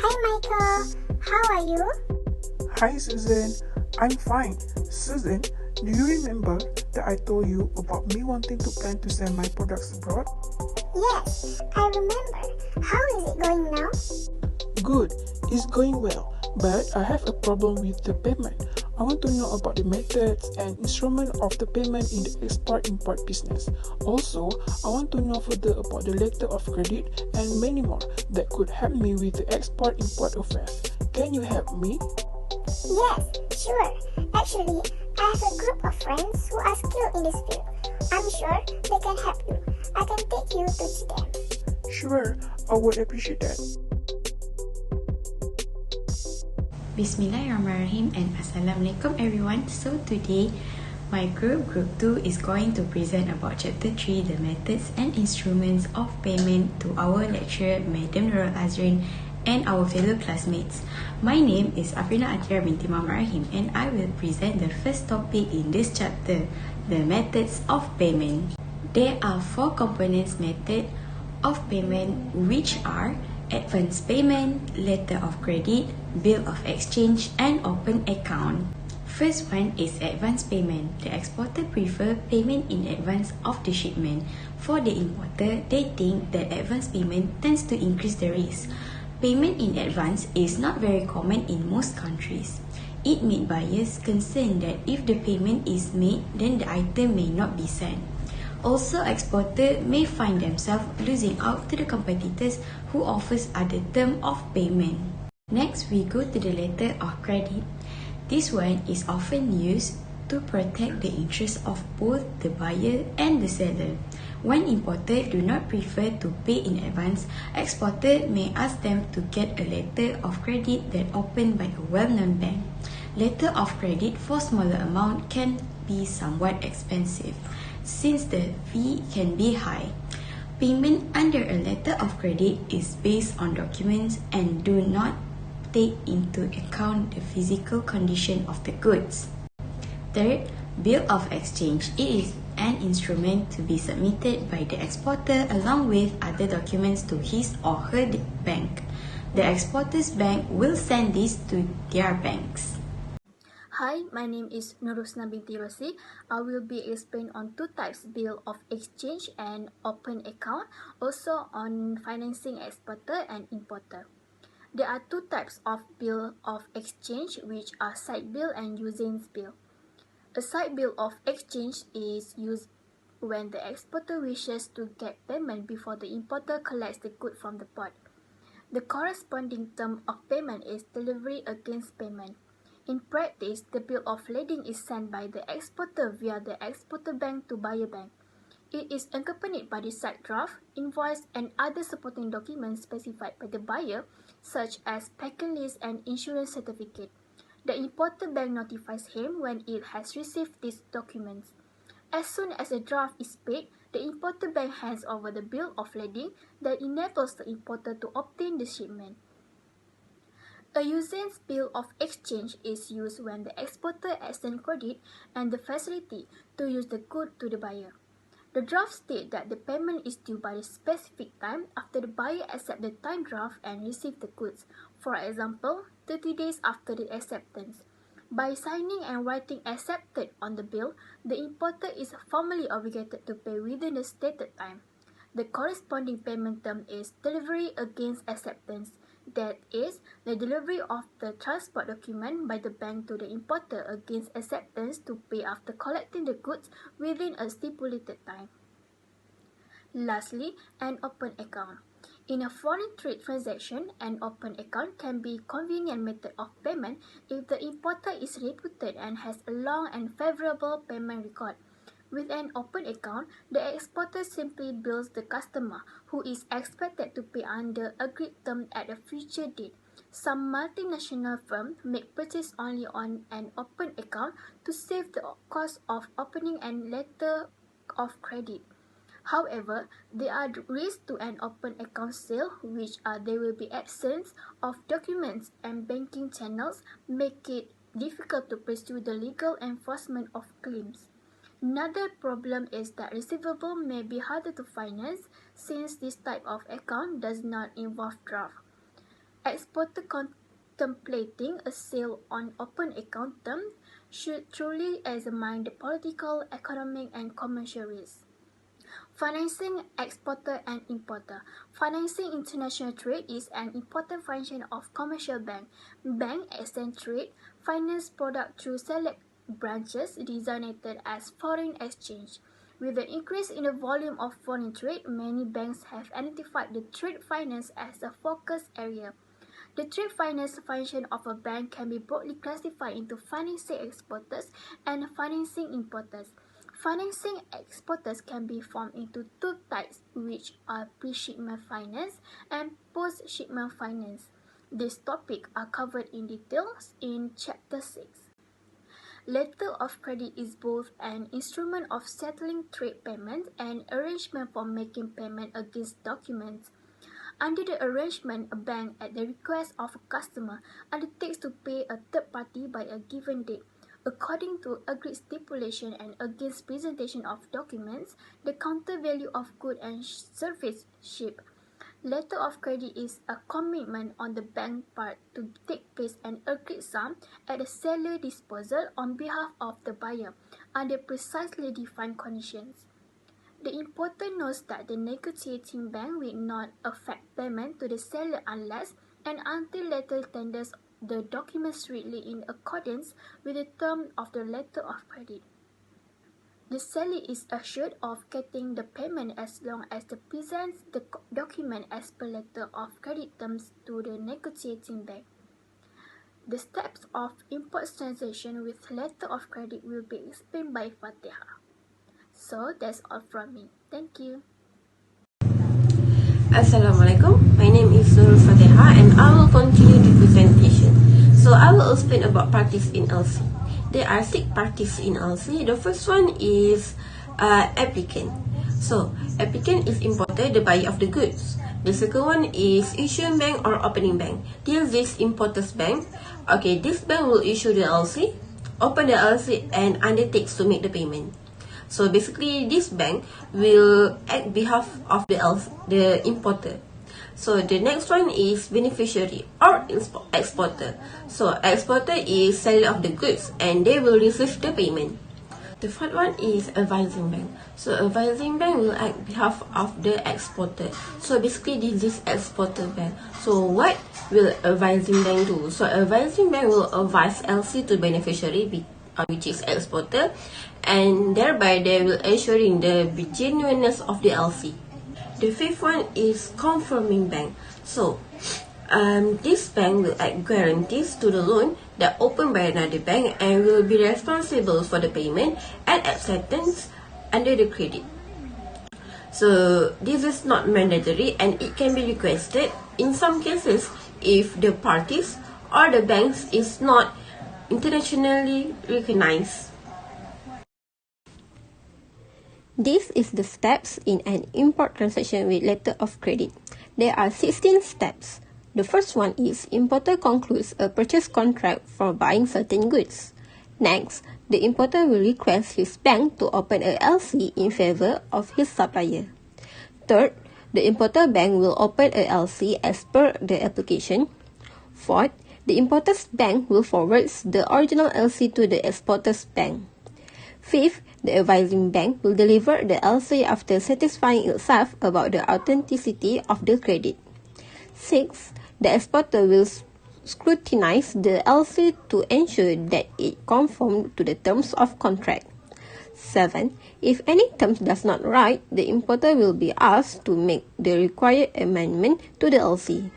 Hi Michael, how are you? Hi Susan, I'm fine. Susan, do you remember that I told you about me wanting to plan to send my products abroad? Yes, I remember. How is it going now? Good, it's going well, but I have a problem with the payment. I want to know about the methods and instrument of the payment in the export-import business. Also, I want to know further about the letter of credit and many more that could help me with the export-import affairs. Can you help me? Yes, sure. Actually, I have a group of friends who are skilled in this field. I'm sure they can help you. I can take you to see them. Sure, I would appreciate that. Bismillahirrahmanirrahim and Assalamualaikum everyone. So today my group 2 is going to present about chapter 3, the methods and instruments of payment, to our lecturer Madam Nurul Azrin and our fellow classmates. My name is Afrina Athirah binti Muhammad Rahim and I will present the first topic in this chapter, the methods of payment. There are 4 components method of payment, which are advance payment, letter of credit, bill of exchange, and open account. First one is advance payment. The exporter prefer payment in advance of the shipment. For the importer, they think that advance payment tends to increase the risk. Payment in advance is not very common in most countries. It made buyers concerned that if the payment is made, then the item may not be sent. Also, exporter may find themselves losing out to the competitors who offers other term of payment. Next, we go to the letter of credit. This one is often used to protect the interest of both the buyer and the seller. When importer do not prefer to pay in advance, exporter may ask them to get a letter of credit that opened by a well-known bank. Letter of credit for smaller amount can be somewhat expensive, since the fee can be high. Payment under a letter of credit is based on documents and do not take into account the physical condition of the goods. Third, bill of exchange. It is an instrument to be submitted by the exporter along with other documents to his or her bank. The exporter's bank will send this to their banks. Hi, my name is Nur Husna binti Rosi. I will be explaining on 2 types, bill of exchange and open account, also on financing exporter and importer. There are 2 types of bill of exchange, which are side bill and usance bill. A side bill of exchange is used when the exporter wishes to get payment before the importer collects the good from the port. The corresponding term of payment is delivery against payment. In practice, the bill of lading is sent by the exporter via the exporter bank to buyer bank. It is accompanied by the side draft, invoice, and other supporting documents specified by the buyer, such as packing list and insurance certificate. The importer bank notifies him when it has received these documents. As soon as the draft is paid, the importer bank hands over the bill of lading that enables the importer to obtain the shipment. A usance bill of exchange is used when the exporter extends credit and the facility to use the good to the buyer. The draft states that the payment is due by the specific time after the buyer accepts the time draft and receives the goods, for example, 30 days after the acceptance. By signing and writing accepted on the bill, the importer is formally obligated to pay within the stated time. The corresponding payment term is delivery against acceptance. That is, the delivery of the transport document by the bank to the importer against acceptance to pay after collecting the goods within a stipulated time. Lastly, an open account. In a foreign trade transaction, an open account can be a convenient method of payment if the importer is reputed and has a long and favorable payment record. With an open account, the exporter simply bills the customer, who is expected to pay under agreed term at a future date. Some multinational firms make purchase only on an open account to save the cost of opening and letter of credit. However, there are risks to an open account sale, which are there will be absence of documents and banking channels, make it difficult to pursue the legal enforcement of claims. Another problem is that receivable may be harder to finance since this type of account does not involve draft. exporter contemplating a sale on open account terms should truly examine the political, economic, and commercial risks. Financing exporter and importer. Financing international trade is an important function of commercial bank. Bank extend trade finance product through select branches designated as foreign exchange. With the increase in the volume of foreign trade, many banks have identified the trade finance as a focus area. The trade finance function of a bank can be broadly classified into financing exporters and financing importers. Financing exporters can be formed into two types, which are pre-shipment finance and post-shipment finance. These topics are covered in details in Chapter 6. Letter of credit is both an instrument of settling trade payments and arrangement for making payment against documents. Under the arrangement, a bank, at the request of a customer, undertakes to pay a third party by a given date. According to agreed stipulation and against presentation of documents, the counter value of goods and service shipped. Letter of credit is a commitment on the bank part to take place an agreed sum at the seller disposal on behalf of the buyer under precisely defined conditions. The importer knows that the negotiating bank will not affect payment to the seller unless and until latter tenders the document strictly in accordance with the terms of the letter of credit. The seller is assured of getting the payment as long as they presents the document as per letter of credit terms to the negotiating bank. The steps of import transaction with letter of credit will be explained by Fatehah. So that's all from me. Thank you. Assalamualaikum. My name is Nurul Fatehah and I will continue the presentation. So I will explain about parties in LC. There are 6 parties in LC. The first one is applicant. So applicant is importer, the buyer of the goods. The second one is issuing bank or opening bank. This is importer's bank. Okay, this bank will issue the LC, open the LC and undertakes to make the payment. So basically, this bank will act behalf of the importer. So the next one is beneficiary or exporter. So exporter is seller of the goods and they will receive the payment. The third one is advising bank. So advising bank will act behalf of the exporter. So basically this is exporter bank. So what will advising bank do? So advising bank will advise LC to beneficiary, which is exporter, and thereby they will ensuring the genuineness of the LC. The fifth one is confirming bank. So this bank will act guarantees to the loan that opened by another bank and will be responsible for the payment and acceptance under the credit. So this is not mandatory and it can be requested in some cases if the parties or the banks is not internationally recognized. This is the steps in an import transaction with letter of credit. There are 16 steps. The first one is importer concludes a purchase contract for buying certain goods. Next, the importer will request his bank to open a LC in favor of his supplier. Third, the importer bank will open a LC as per the application. Fourth, the importer's bank will forward the original LC to the exporter's bank. Fifth, the advising bank will deliver the LC after satisfying itself about the authenticity of the credit. Sixth, the exporter will scrutinize the LC to ensure that it conforms to the terms of contract. 7. If any terms does not right, the importer will be asked to make the required amendment to the LC.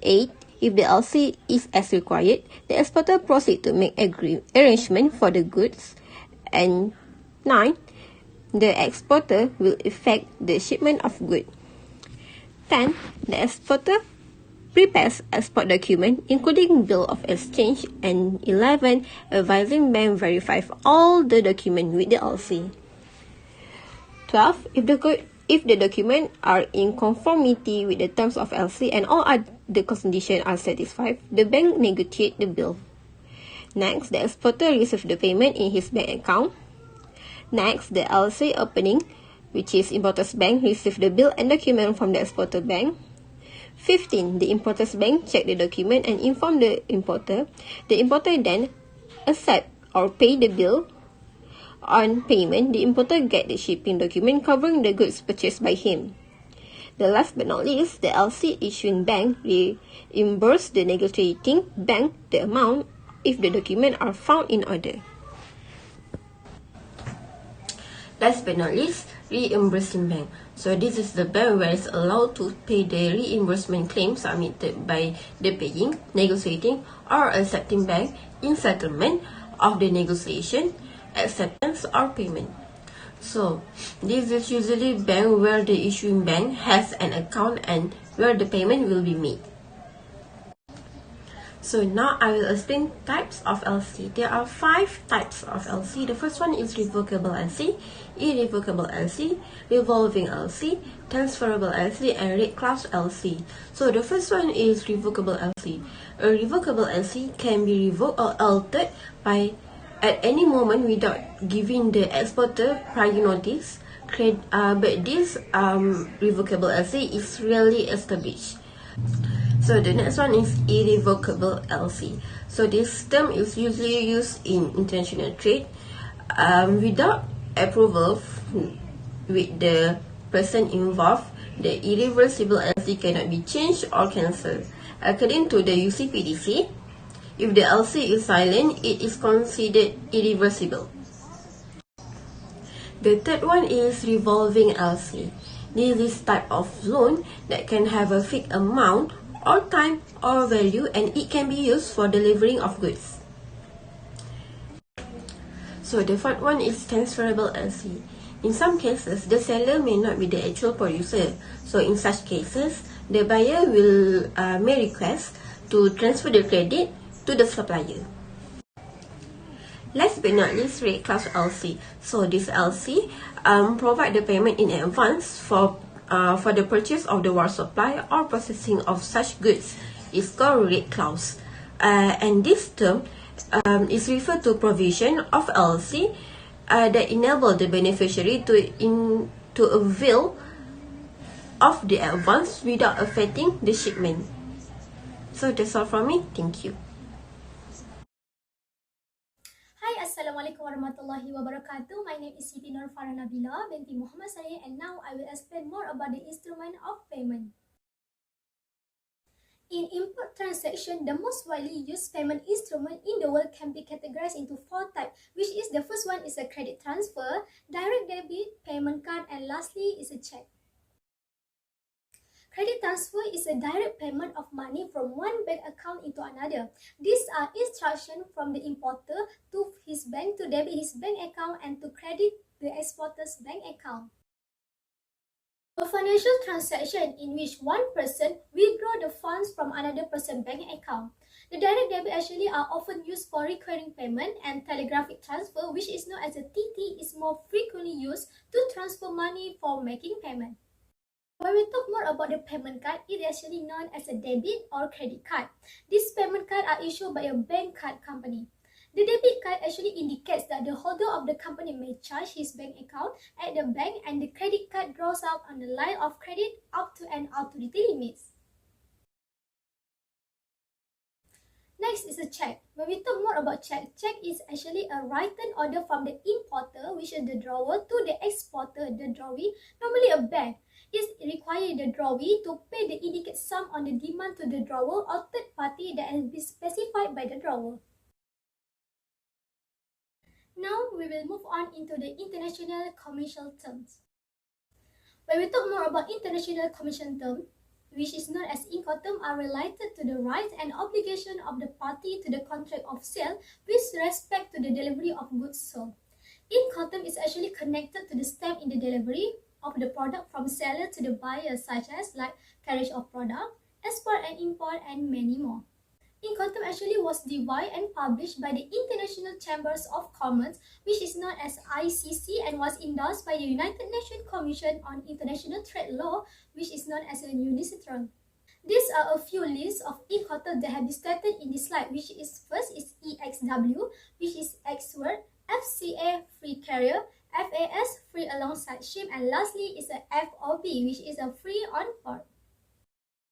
8. If the LC is as required, the exporter proceeds to make arrangement for the goods. And 9. The exporter will effect the shipment of goods. 10. The exporter prepares export document including bill of exchange. And 11. Advising bank verifies all the document with the LC. 12. If the documents are in conformity with the terms of LC and all other conditions are satisfied, the bank negotiates the bill. Next, the exporter receives the payment in his bank account. Next, the LC opening, which is importer's bank, receives the bill and document from the exporter bank. 15. The importer's bank check the document and inform the importer. The importer then accept or pay the bill. On payment, the importer get the shipping document covering the goods purchased by him. The last but not least, the LC issuing bank reimburse the negotiating bank the amount if the documents are found in order. Last but not least, reimbursing bank. So this is the bank where it's allowed to pay the reimbursement claim submitted by the paying, negotiating, or accepting bank in settlement of the negotiation, acceptance, or payment. So this is usually bank where the issuing bank has an account and where the payment will be made. So now I will explain types of LC. There are 5 types of LC. The first one is revocable LC, irrevocable LC, revolving LC, transferable LC, and red clause LC. So the first one is revocable LC. A revocable LC can be revoked or altered by at any moment without giving the exporter prior notice. But this revocable LC is rarely established. So the next one is irrevocable LC. So this term is usually used in international trade without approval with the person involved. The irreversible LC cannot be changed or cancelled. According to the UCPDC, if the LC is silent, it is considered irreversible. The third one is revolving LC. This is type of loan that can have a fixed amount or time or value, and it can be used for delivering of goods. So the fourth one is transferable LC. In some cases, the seller may not be the actual producer. So in such cases, the buyer will may request to transfer the credit to the supplier. Last but not least, red clause LC. So this LC provide the payment in advance for the purchase of the war supply or processing of such goods. Is called red clause. And this term is referred to provision of LC that enable the beneficiary to avail of the advance without affecting the shipment. So that's all from me. Thank you. Hi, Assalamualaikum warahmatullahi wabarakatuh. My name is Siti Nurfarah Nabila binti Muhammad Saleh, and now I will explain more about the instrument of payment. In import transaction, the most widely used payment instrument in the world can be categorized into 4 types, which is the first one is a credit transfer, direct debit, payment card, and lastly is a check. Credit transfer is a direct payment of money from one bank account into another. These are instructions from the importer to his bank to debit his bank account and to credit the exporter's bank account. A financial transaction in which one person withdraw the funds from another person's bank account. The direct debit actually are often used for recurring payment, and telegraphic transfer, which is known as a TT, is more frequently used to transfer money for making payment. When we talk more about the payment card, it is actually known as a debit or credit card. These payment cards are issued by a bank card company. The debit card actually indicates that the holder of the company may charge his bank account at the bank, and the credit card draws out on the line of credit up to and out to the limits. Next is a check. When we talk more about check is actually a written order from the importer, which is the drawer, to the exporter, the drawee, normally a bank. It requires the drawee to pay the indicated sum on the demand to the drawer or third party that has been specified by the drawer. Now we will move on into the international commercial terms. When we talk more about international commercial terms, which is known as Incoterm, are related to the rights and obligation of the party to the contract of sale with respect to the delivery of goods sold. Incoterm is actually connected to the step in the delivery of the product from seller to the buyer, such as like carriage of product, export and import, and many more. Incoterm actually was devised and published by the International Chambers of Commerce, which is known as ICC, and was endorsed by the United Nations Commission on International Trade Law, which is known as a UNICITRAL. These are a few lists of Incoterms that have been stated in this slide, which is first is EXW, which is ex-word, FCA, free carrier, FAS, free alongside ship, and lastly is a FOB, which is a free on board.